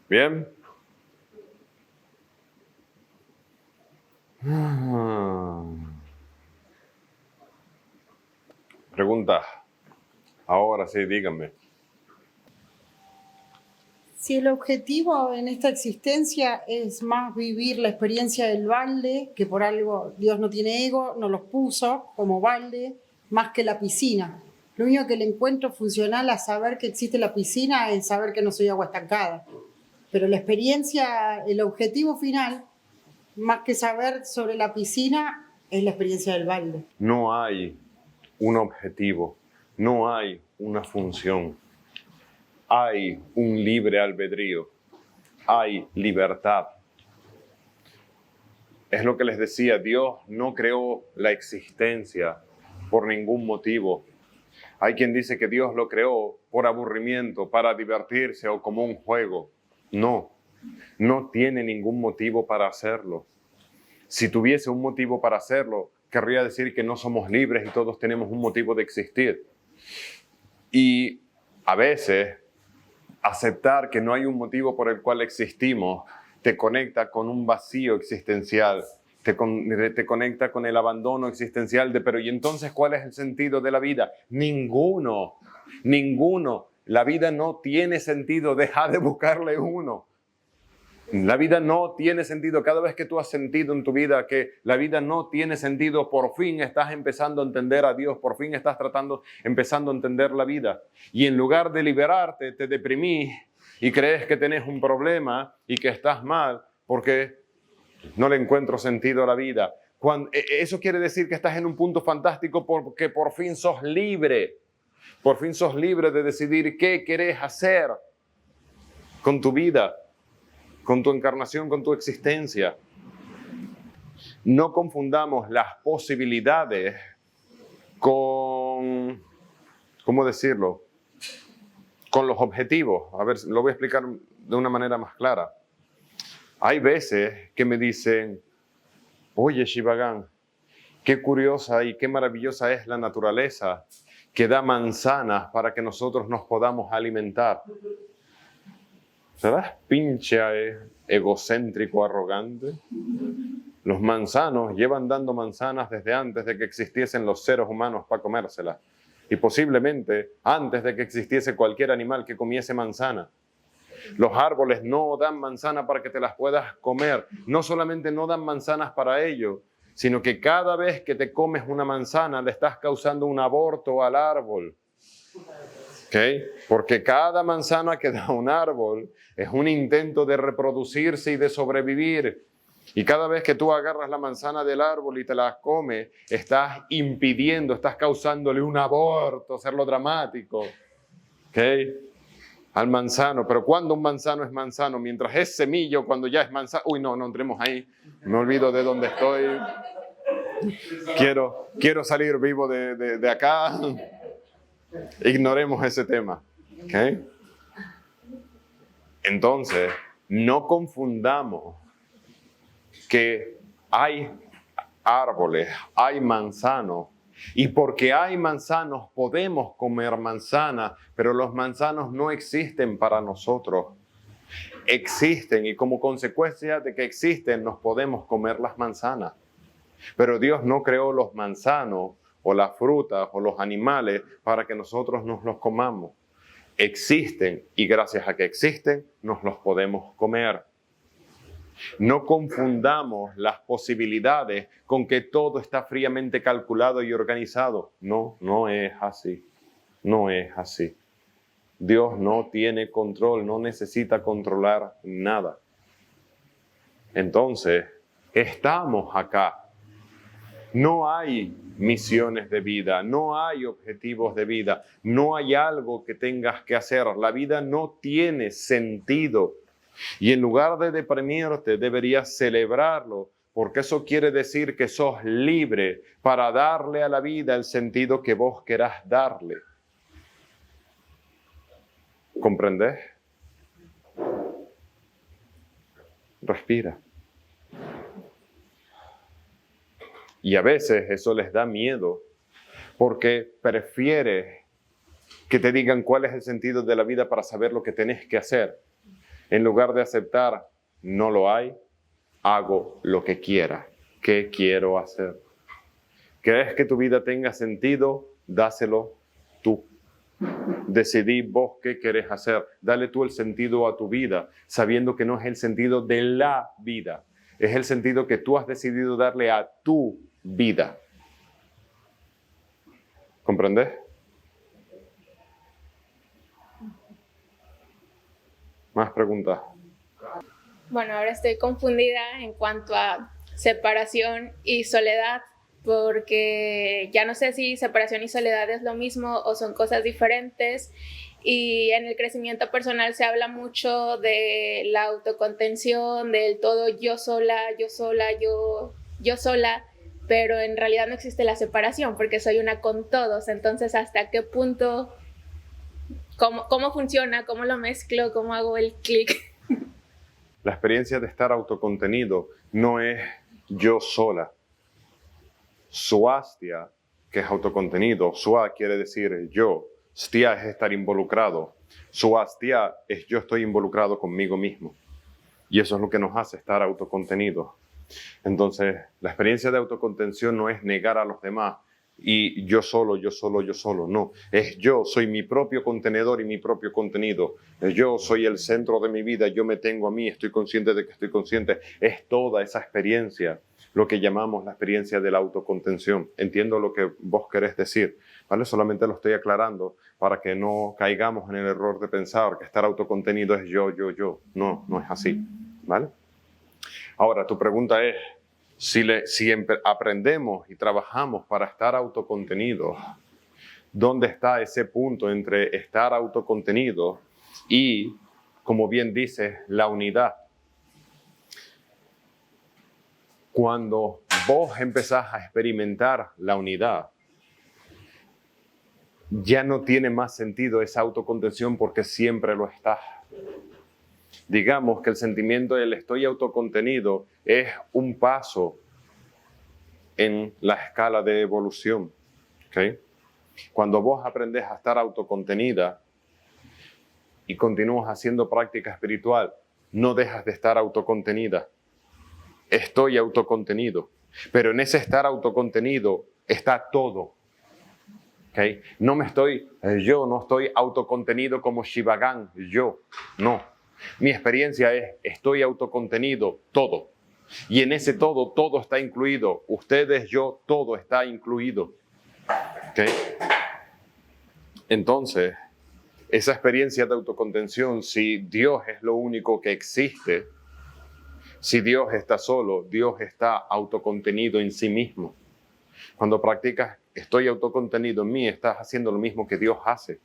Bien. Pregunta. Ahora sí, díganme. Si el objetivo en esta existencia es más vivir la experiencia del balde, que por algo Dios no tiene ego, nos los puso como balde, más que la piscina. Lo único que le encuentro funcional a saber que existe la piscina es saber que no soy agua estancada. Pero la experiencia, el objetivo final, más que saber sobre la piscina, es la experiencia del balde. No hay un objetivo, no hay una función. Hay un libre albedrío, hay libertad. Es lo que les decía, Dios no creó la existencia por ningún motivo. Hay quien dice que Dios lo creó por aburrimiento, para divertirse o como un juego. No tiene ningún motivo para hacerlo. Si tuviese un motivo para hacerlo, querría decir que no somos libres y todos tenemos un motivo de existir. Y a veces aceptar que no hay un motivo por el cual existimos te conecta con un vacío existencial, te conecta con el abandono existencial de, pero ¿y entonces cuál es el sentido de la vida? Ninguno. La vida no tiene sentido, deja de buscarle uno. La vida no tiene sentido. Cada vez que tú has sentido en tu vida que la vida no tiene sentido, por fin estás empezando a entender a Dios, por fin estás empezando a entender la vida. Y en lugar de liberarte, te deprimís y crees que tenés un problema y que estás mal porque no le encuentro sentido a la vida. Eso quiere decir que estás en un punto fantástico porque por fin sos libre. Por fin sos libre de decidir qué querés hacer con tu vida, con tu encarnación, con tu existencia. No confundamos las posibilidades con, ¿cómo decirlo?, con los objetivos. A ver, lo voy a explicar de una manera más clara. Hay veces que me dicen, oye, Shivagan, qué curiosa y qué maravillosa es la naturaleza que da manzanas para que nosotros nos podamos alimentar. ¿Serás pinche egocéntrico, arrogante? Los manzanos llevan dando manzanas desde antes de que existiesen los seres humanos para comérselas. Y posiblemente antes de que existiese cualquier animal que comiese manzana. Los árboles no dan manzana para que te las puedas comer. No solamente no dan manzanas para ello, sino que cada vez que te comes una manzana le estás causando un aborto al árbol. ¿Okay? Porque cada manzana que da un árbol es un intento de reproducirse y de sobrevivir. Y cada vez que tú agarras la manzana del árbol y te la comes, estás impidiendo, estás causándole un aborto, hacerlo dramático. ¿Okay? Al manzano. Pero cuando un manzano es manzano, mientras es semillo, cuando ya es manzano. Uy, no entremos ahí. Me olvido de dónde estoy. Quiero salir vivo de acá. Ignoremos ese tema. ¿Okay? Entonces, no confundamos que hay árboles, hay manzanos, y porque hay manzanos podemos comer manzanas, pero los manzanos no existen para nosotros. Existen y como consecuencia de que existen nos podemos comer las manzanas. Pero Dios no creó los manzanos o las frutas o los animales para que nosotros nos los comamos. Existen y gracias a que existen nos los podemos comer. No confundamos las posibilidades con que todo está fríamente calculado y organizado. No es así. No es así. Dios no tiene control, no necesita controlar nada. Entonces, estamos acá. No hay misiones de vida, no hay objetivos de vida, no hay algo que tengas que hacer. La vida no tiene sentido. Y en lugar de deprimirte, deberías celebrarlo, porque eso quiere decir que sos libre para darle a la vida el sentido que vos querás darle. ¿Comprendés? Respira. Y a veces eso les da miedo, porque prefieres que te digan cuál es el sentido de la vida para saber lo que tenés que hacer. En lugar de aceptar, no lo hay, hago lo que quiera. ¿Qué quiero hacer? ¿Querés que tu vida tenga sentido? Dáselo tú. Decidí vos qué querés hacer. Dale tú el sentido a tu vida, sabiendo que no es el sentido de la vida. Es el sentido que tú has decidido darle a tu vida. ¿Comprendés? ¿Más preguntas? Bueno, ahora estoy confundida en cuanto a separación y soledad, porque ya no sé si separación y soledad es lo mismo o son cosas diferentes. Y en el crecimiento personal se habla mucho de la autocontención, del todo yo sola, yo sola, pero en realidad no existe la separación porque soy una con todos. Entonces, ¿hasta qué punto? ¿Cómo funciona? ¿Cómo lo mezclo? ¿Cómo hago el clic? La experiencia de estar autocontenido no es yo sola. Suastia, que es autocontenido, sua quiere decir yo, stia es estar involucrado, suastia es yo estoy involucrado conmigo mismo. Y eso es lo que nos hace estar autocontenidos. Entonces, la experiencia de autocontención no es negar a los demás y yo solo, no. Es yo, soy mi propio contenedor y mi propio contenido. Yo soy el centro de mi vida, yo me tengo a mí, estoy consciente de que estoy consciente. Es toda esa experiencia lo que llamamos la experiencia de la autocontención. Entiendo lo que vos querés decir, ¿vale? Solamente lo estoy aclarando para que no caigamos en el error de pensar que estar autocontenido es yo. No, no es así, ¿vale? Ahora, tu pregunta es, si aprendemos y trabajamos para estar autocontenidos, ¿dónde está ese punto entre estar autocontenido y, como bien dices, la unidad? Cuando vos empezás a experimentar la unidad, ya no tiene más sentido esa autocontención porque siempre lo estás. Digamos que el sentimiento del estoy autocontenido es un paso en la escala de evolución. ¿Okay? Cuando vos aprendés a estar autocontenida y continúas haciendo práctica espiritual, no dejas de estar autocontenida. Estoy autocontenido. Pero en ese estar autocontenido está todo. ¿Okay? Yo no estoy autocontenido como Shivagan, yo, no. Mi experiencia es, estoy autocontenido, todo. Y en ese todo está incluido. Ustedes, yo, todo está incluido. ¿Okay? Entonces, esa experiencia de autocontención, si Dios es lo único que existe, si Dios está solo, Dios está autocontenido en sí mismo. Cuando practicas, estoy autocontenido en mí, estás haciendo lo mismo que Dios hace.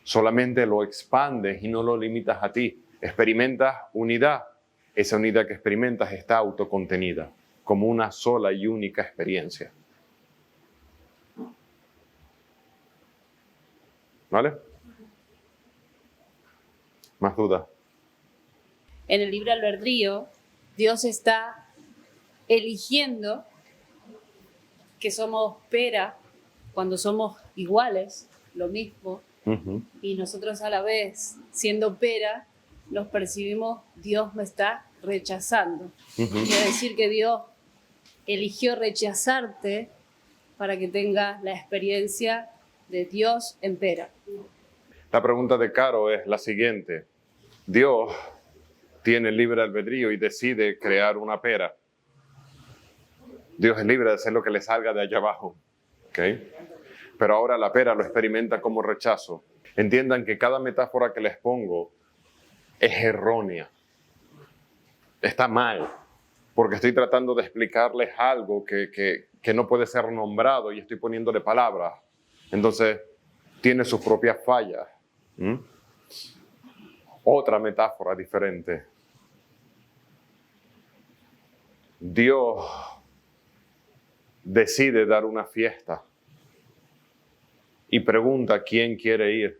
Solamente lo expandes y no lo limitas a ti. Experimentas unidad. Esa unidad que experimentas está autocontenida, como una sola y única experiencia. ¿Vale? ¿Más dudas? En el libre albedrío, Dios está eligiendo que somos pera cuando somos iguales, lo mismo, y nosotros a la vez, siendo pera, nos percibimos, Dios me está rechazando. Quiere decir que Dios eligió rechazarte para que tengas la experiencia de Dios en pera. La pregunta de Caro es la siguiente. Dios tiene libre albedrío y decide crear una pera. Dios es libre de hacer lo que le salga de allá abajo. ¿Okay? Pero ahora la pera lo experimenta como rechazo. Entiendan que cada metáfora que les pongo es errónea. está mal, porque estoy tratando de explicarles algo que no puede ser nombrado y estoy poniéndole palabras. Entonces, tiene sus propias fallas. Otra metáfora diferente. Dios decide dar una fiesta y pregunta quién quiere ir.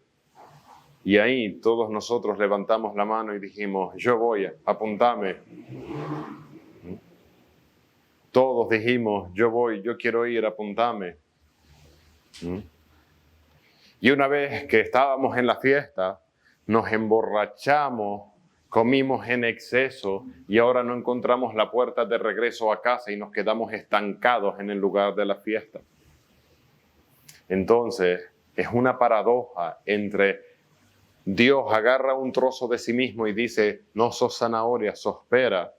Y ahí todos nosotros levantamos la mano y dijimos, yo voy, apuntame. Todos dijimos, yo voy, yo quiero ir, apuntame. Y una vez que estábamos en la fiesta, nos emborrachamos, comimos en exceso y ahora no encontramos la puerta de regreso a casa y nos quedamos estancados en el lugar de la fiesta. Entonces, es una paradoja entre Dios agarra un trozo de sí mismo y dice, no sos zanahoria, sos pera.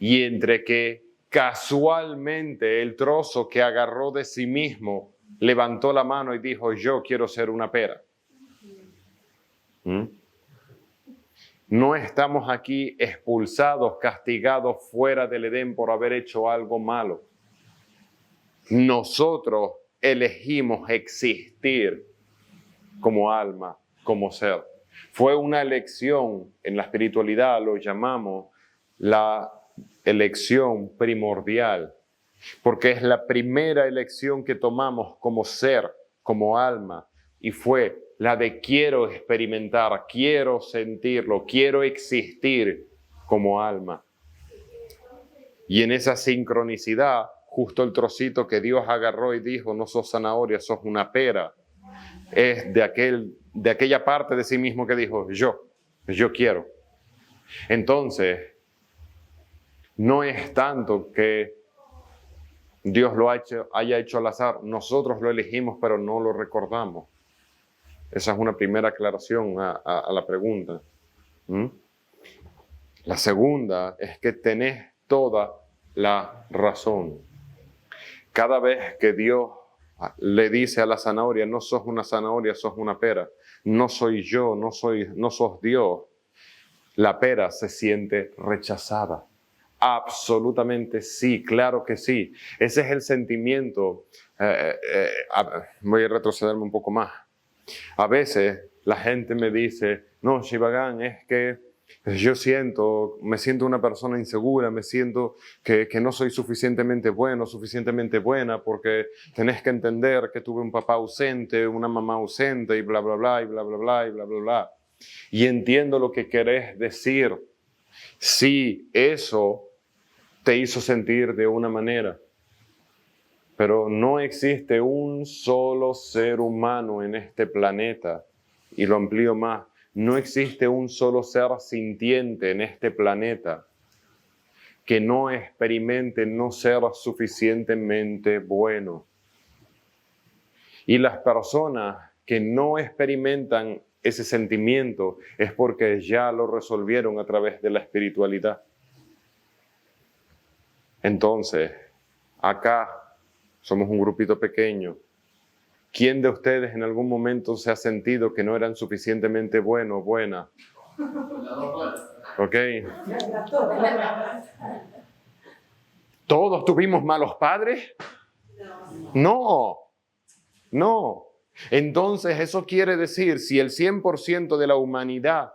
Y entre que casualmente el trozo que agarró de sí mismo levantó la mano y dijo, yo quiero ser una pera. No estamos aquí expulsados, castigados fuera del Edén por haber hecho algo malo. Nosotros elegimos existir como alma, como ser. Fue una elección, en la espiritualidad lo llamamos la elección primordial, porque es la primera elección que tomamos como ser, como alma, y fue la de quiero experimentar, quiero sentirlo, quiero existir como alma. Y en esa sincronicidad, justo el trocito que Dios agarró y dijo, no sos zanahoria, sos una pera, es de aquella parte de sí mismo que dijo, yo quiero. Entonces, no es tanto que Dios lo haya hecho al azar, nosotros lo elegimos, pero no lo recordamos. Esa es una primera aclaración a la pregunta. La segunda es que tenés toda la razón. Cada vez que Dios le dice a la zanahoria, no sos una zanahoria, sos una pera. No soy yo, no sos Dios. La pera se siente rechazada. Absolutamente sí, claro que sí. Ese es el sentimiento. Voy a retrocederme un poco más. A veces la gente me dice, no, Shivagan, es que me siento una persona insegura, me siento que no soy suficientemente bueno, suficientemente buena, porque tenés que entender que tuve un papá ausente, una mamá ausente, y bla, bla, bla, y bla, bla, bla, y bla, bla, bla. Y entiendo lo que querés decir. Sí, eso te hizo sentir de una manera. Pero no existe un solo ser humano en este planeta, y lo amplío más, no existe un solo ser sintiente en este planeta que no experimente no ser suficientemente bueno. Y las personas que no experimentan ese sentimiento es porque ya lo resolvieron a través de la espiritualidad. Entonces, acá somos un grupito pequeño. ¿Quién de ustedes en algún momento se ha sentido que no eran suficientemente bueno o buena? ¿Ok? ¿Todos tuvimos malos padres? No. Entonces eso quiere decir, si el 100% de la humanidad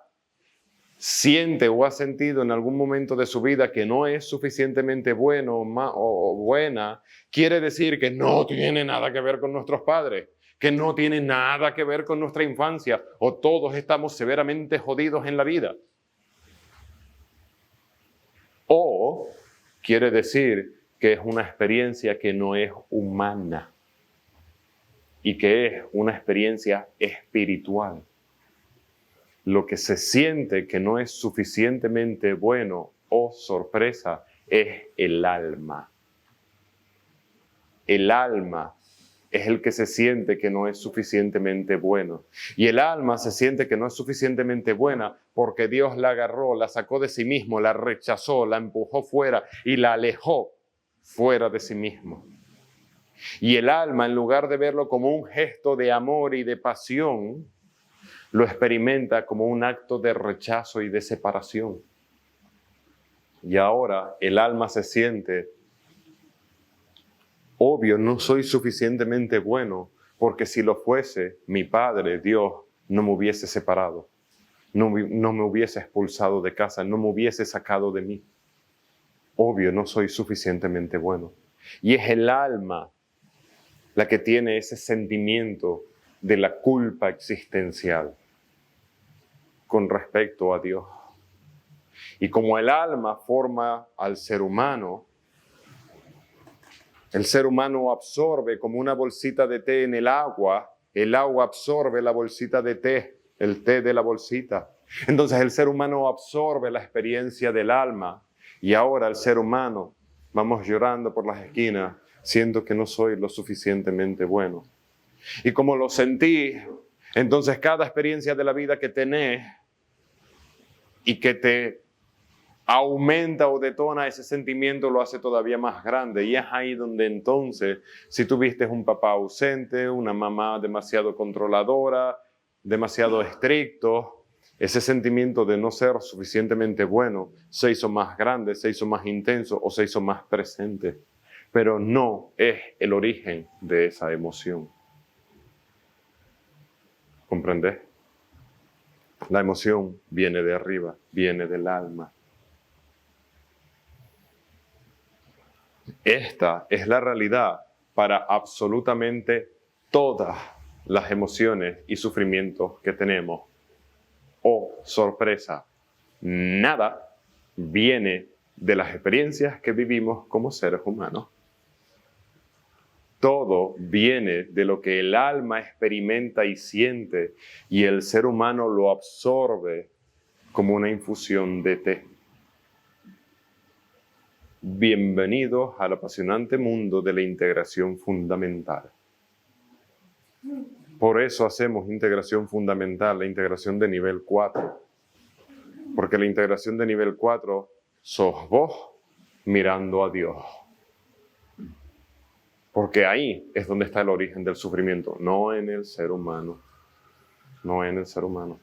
siente o ha sentido en algún momento de su vida que no es suficientemente bueno o buena, quiere decir que no tiene nada que ver con nuestros padres, que no tiene nada que ver con nuestra infancia, o todos estamos severamente jodidos en la vida. O quiere decir que es una experiencia que no es humana y que es una experiencia espiritual. Lo que se siente que no es suficientemente bueno o sorpresa es el alma. El alma es el que se siente que no es suficientemente bueno. Y el alma se siente que no es suficientemente buena porque Dios la agarró, la sacó de sí mismo, la rechazó, la empujó fuera y la alejó fuera de sí mismo. Y el alma, en lugar de verlo como un gesto de amor y de pasión, lo experimenta como un acto de rechazo y de separación. Y ahora el alma se siente, obvio, no soy suficientemente bueno, porque si lo fuese, mi Padre, Dios, no me hubiese separado, no me hubiese expulsado de casa, no me hubiese sacado de mí. Obvio, no soy suficientemente bueno. Y es el alma la que tiene ese sentimiento de la culpa existencial con respecto a Dios. Y como el alma forma al ser humano, el ser humano absorbe como una bolsita de té en el agua absorbe la bolsita de té, el té de la bolsita. Entonces el ser humano absorbe la experiencia del alma y ahora el ser humano, vamos llorando por las esquinas, siento que no soy lo suficientemente bueno. Y como lo sentí, entonces cada experiencia de la vida que tenés y que te aumenta o detona ese sentimiento, lo hace todavía más grande. Y es ahí donde entonces, si tuviste un papá ausente, una mamá demasiado controladora, demasiado estricto, ese sentimiento de no ser suficientemente bueno se hizo más grande, se hizo más intenso o se hizo más presente. Pero no es el origen de esa emoción. ¿Comprendés? La emoción viene de arriba, viene del alma. Esta es la realidad para absolutamente todas las emociones y sufrimientos que tenemos. Oh, sorpresa, nada viene de las experiencias que vivimos como seres humanos. Todo viene de lo que el alma experimenta y siente y el ser humano lo absorbe como una infusión de té. Bienvenidos al apasionante mundo de la integración fundamental. Por eso hacemos integración fundamental, la integración de nivel 4. Porque la integración de nivel 4 sos vos mirando a Dios. Porque ahí es donde está el origen del sufrimiento, no en el ser humano. No en el ser humano.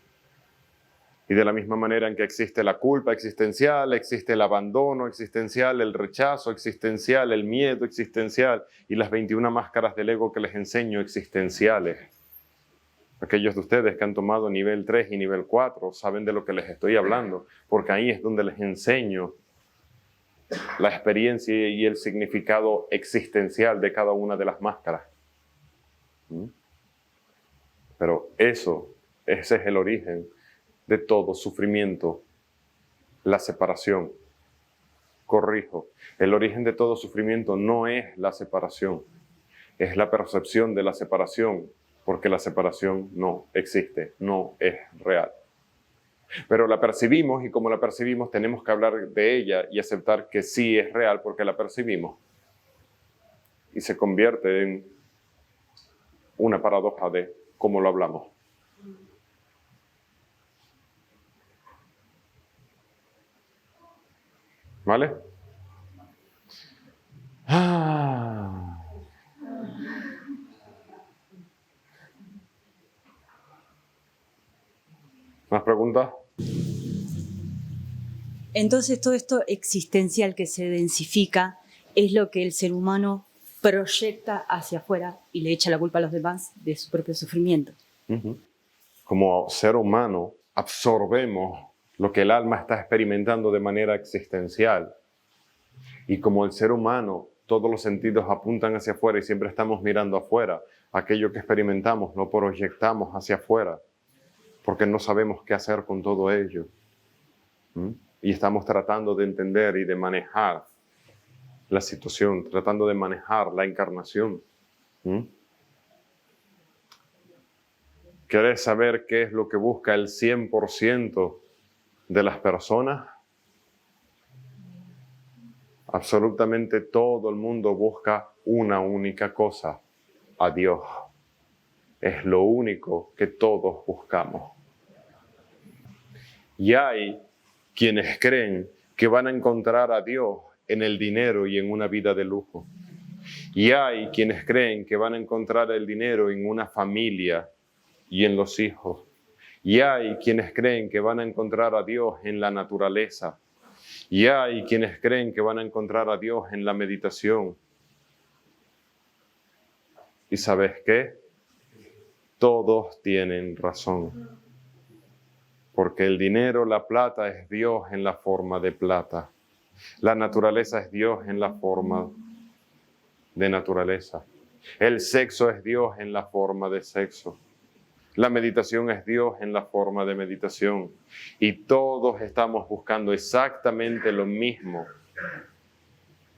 Y de la misma manera en que existe la culpa existencial, existe el abandono existencial, el rechazo existencial, el miedo existencial y las 21 máscaras del ego que les enseño existenciales. Aquellos de ustedes que han tomado nivel 3 y nivel 4 saben de lo que les estoy hablando, porque ahí es donde les enseño la experiencia y el significado existencial de cada una de las máscaras. Pero ese es el origen de todo sufrimiento, la separación. Corrijo, el origen de todo sufrimiento no es la separación, es la percepción de la separación, porque la separación no existe, no es real. Pero la percibimos y como la percibimos tenemos que hablar de ella y aceptar que sí es real porque la percibimos. Y se convierte en una paradoja de cómo lo hablamos. ¿Vale? ¿Más preguntas? Entonces todo esto existencial que se densifica es lo que el ser humano proyecta hacia afuera y le echa la culpa a los demás de su propio sufrimiento. Como ser humano absorbemos lo que el alma está experimentando de manera existencial. Y como el ser humano, todos los sentidos apuntan hacia afuera y siempre estamos mirando afuera, aquello que experimentamos lo proyectamos hacia afuera, porque no sabemos qué hacer con todo ello. Y estamos tratando de entender y de manejar la situación, tratando de manejar la encarnación. ¿Querés saber qué es lo que busca el 100% de las personas? Absolutamente todo el mundo busca una única cosa, a Dios. Es lo único que todos buscamos. Y hay quienes creen que van a encontrar a Dios en el dinero y en una vida de lujo. Y hay quienes creen que van a encontrar el dinero en una familia y en los hijos. Y hay quienes creen que van a encontrar a Dios en la naturaleza. Y hay quienes creen que van a encontrar a Dios en la meditación. ¿Y sabes qué? Todos tienen razón. Porque el dinero, la plata, es Dios en la forma de plata. La naturaleza es Dios en la forma de naturaleza. El sexo es Dios en la forma de sexo. La meditación es Dios en la forma de meditación. Y todos estamos buscando exactamente lo mismo,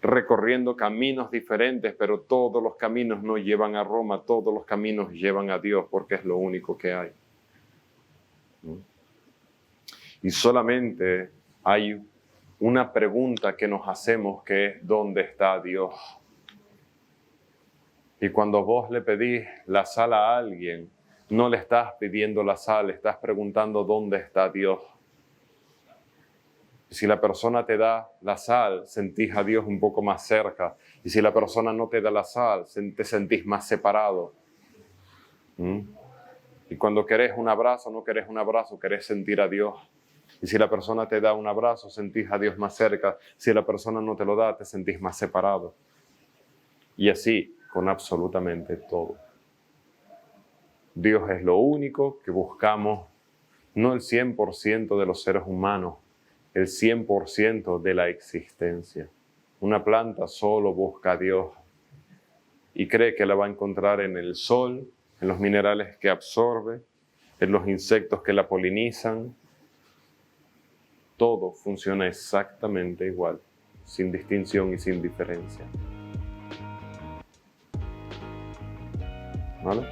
recorriendo caminos diferentes, pero todos los caminos no llevan a Roma, todos los caminos llevan a Dios, porque es lo único que hay. Y solamente hay una pregunta que nos hacemos, que es: ¿dónde está Dios? Y cuando vos le pedís la sal a alguien, no le estás pidiendo la sal, estás preguntando dónde está Dios. Y si la persona te da la sal, sentís a Dios un poco más cerca. Y si la persona no te da la sal, te sentís más separado. Y cuando querés un abrazo, no querés un abrazo, querés sentir a Dios. Y si la persona te da un abrazo, sentís a Dios más cerca. Si la persona no te lo da, te sentís más separado. Y así con absolutamente todo. Dios es lo único que buscamos, no el 100% de los seres humanos, el 100% de la existencia. Una planta solo busca a Dios y cree que la va a encontrar en el sol, en los minerales que absorbe, en los insectos que la polinizan. Todo funciona exactamente igual, sin distinción y sin diferencia. ¿Vale?